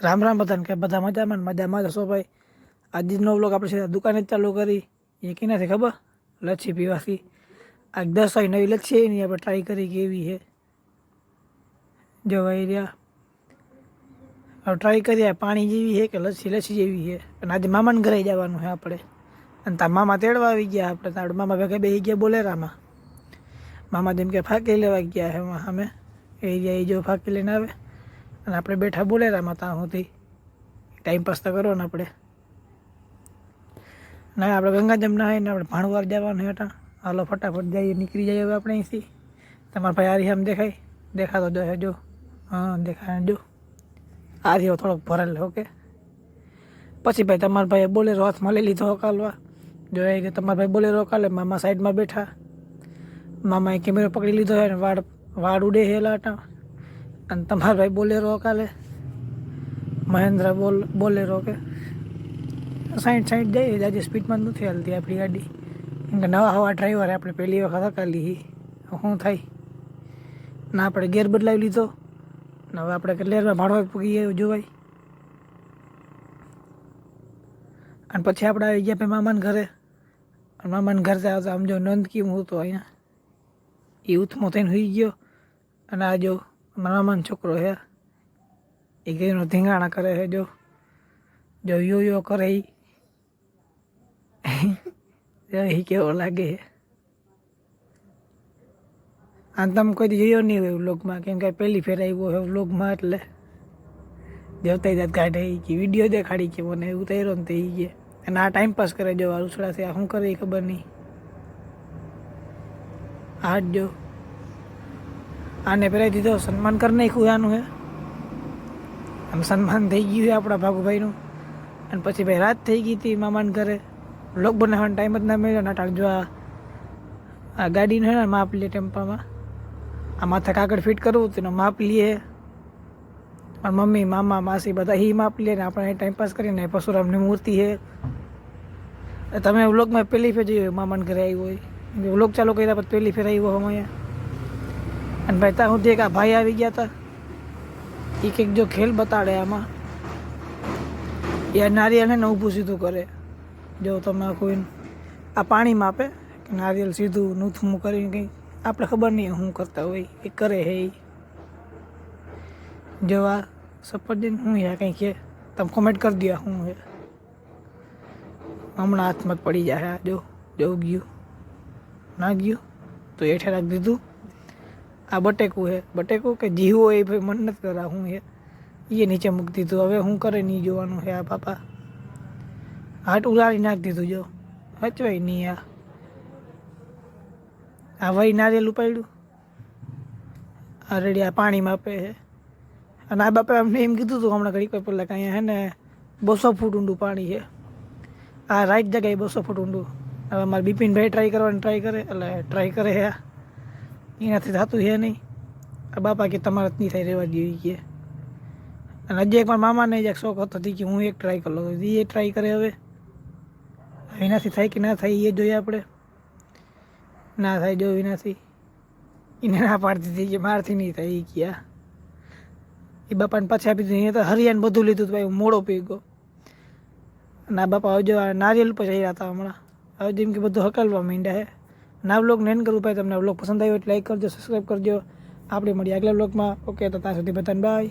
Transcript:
રામ રામ બધાને કે બધા મજામાં જશો ભાઈ। આજનો વ્લોગ આપણે સીધા દુકાને જ ચાલુ કરી। એ કે નથી ખબર લચ્છી પીવાથી આ 10 વાળી નવી લચ્છી એની આપણે ટ્રાય કરી કેવી છે। જો ભાઈ રહ્યા હવે ટ્રાય કરીએ પાણી જેવી છે કે લચ્છી જેવી છે। અને આજે મામાને ઘરે જવાનું છે આપણે। અને તાર મામા તેડવા આવી ગયા આપણે। તાર મામા ભેગા બેસી ગયા બોલેરામાં। મામા જેમ કે ફાંકી લેવા ગયા છે અમે એ જો ફાંકી લઈને આવે અને આપણે બેઠા બોલેરામાં ત્યાં સુધી ટાઈમ પાસ તો કરો ને આપણે। ના આપણે ગંગાજમ ના ને આપણે ભાણવાર જવાનું હતા। હાલો ફટાફટ જઈએ નીકળી જઈએ હવે આપણે અહીંથી। તમારા ભાઈ આરી આમ દેખાતો જો જો હા દેખાય જો આર્યો થોડોક ભરેલ ઓકે। પછી ભાઈ તમારા ભાઈએ બોલેરો હાથમાં લઈ લીધો કાલવા જો એ કે તમારા ભાઈ બોલેરો કાલે મામા સાઈડમાં બેઠા। મામાએ કેમેરો પકડી લીધો છે ને વાડ ઉડે હેલા હતા। અને તમારા ભાઈ બોલેરો કાલે મહેન્દ્ર બોલેરો કે 60 જઈએ આજે સ્પીડમાં નથી હાલતી આપણી ગાડી। કેમ કે નવા હવા ડ્રાઈવર આપણે પહેલી વખત હકાલી શું થાય ના આપણે ગેર બદલાવી લીધો ને હવે આપણે લેરમાં ભાડવા પૂગીએ જોવાય। અને પછી આપણે આવી ગયા ભાઈ મામાને ઘરે। મામાને ઘરે આવતા આમ જો નંદ કેમ હતો અહીંયા એ ઉથમો થઈને સુઈ ગયો। અને આ જો મામાનો છોકરો છે એ ગઈનો ધીંગાણા કરે છે જો જો યો કરે એ કેવો લાગે છે। આમ તમે કોઈ જોયો નહીં હોય વ્લોગમાં કેમ કે પહેલી ફેર આવ્યો છે વ્લોગમાં એટલે જોતા જાત કાઢે કે વિડીયો દેખાડી કે મને એવું તૈયાર ને થઈ ગયા। અને આ ટાઈમ પાસ કરે જો આ ઉછળાથી આ શું કરે એ ખબર નહીં। હાથ જો આને પહેરાવી દીધો સન્માન કરી નાખ્યું આનું હે આમ સન્માન થઈ ગયું છે આપણા ભાગુભાઈનું। અને પછી ભાઈ રાત થઈ ગઈ હતી મામાને ઘરે વ્લોગ બનાવવાનો ટાઈમ જ ના મળ્યો ને અટાણ જો આ ગાડીનું છે ને માપ લે ટેમ્પામાં આ માથે કાગળ ફિટ કરવું હતું ને માપ લઈએ મારી મમ્મી મામા માસી બધા એ માપ લે ને આપણે ટાઈમ પાસ કરીને પરશુરામની મૂર્તિ છે। તમે વ્લોગમાં પહેલી ફેર જોયું મામાને ઘરે આવ્યો હોય વ્લોગ ચાલુ કર્યા પછી પહેલી ફેર આવ્યો હું અહીંયા। અને ભાઈ ત્યાં સુધી એક આ ભાઈ આવી ગયા હતા એ કંઈક જો ખેલ બતાડે આમાં યાર નારિયેળ ને ઊભું સીધું કરે જો તમે કોઈ આ પાણી માપે કે નારિયેળ સીધું નૂથમું કરીને કંઈ આપણે ખબર નહીં શું કરતા હોય એ કરે હે એ જો આ સફરજન શું યા કંઈ કે તમે કોમેન્ટ કરી દો શું હે હમણાં હાથમાં જ પડી જાય જો જો ગયું ના ગયું તો હેઠે રાખી દીધું। આ બટેકું છે બટેકું કે જીવો એ ભાઈ મન નથી કરા શું છે એ નીચે મૂકી દીધું હવે શું કરે નહીં જોવાનું છે। આ પાપા હાટ ઉલાળી નાખી દીધું જો હચવાય નહીં આ વહી નારિયેલ ઉપાડ્યું આ રેડી આ પાણીમાં આપે છે। અને આ બાપા અમને એમ કીધું હતું હમણાં ઘડીક પહેલાં કે અહીંયા છે ને 200 ફૂટ ઊંડું પાણી છે આ રાઈટ જગ્યાએ 200 ફૂટ ઊંડું। હવે મારે બિપિનભાઈ ટ્રાય કરે છે એનાથી થતું છે નહીં। આ બાપા કે તમારે નહીં થાય રહેવા દઈએ કે અને હજી એક મારા મામાને એક શોખ હતો કે હું એક ટ્રાય કરી લઉં એ ટ્રાય કરે હવે એનાથી થાય કે ના થાય એ જોઈએ આપણે ના થાય જો એનાથી એને ના પાડતી હતી કે મારથી નહીં થાય એ ક્યાં એ બાપાને પાછા આપી દીધું અહીંયા તો હરિયાને બધું લીધું હતું ભાઈ મોડો પી ગયો। અને આ બાપા હવે જો આ નારિયેલ ઉપર જઈ રહ્યા હતા હમણાં હવે જેમ કે બધું હકાલવા માંડ્યા છે। ના વ્લોગ નેન કરું ભાઈ તમને વ્લોગ પસંદ આવ્યો એટલે લાઈક કરજો સબસ્ક્રાઈબ કરજો। આપણે મળીએ આગલા વ્લોગમાં ઓકે તો ત્યાં સુધી બધાને બાય।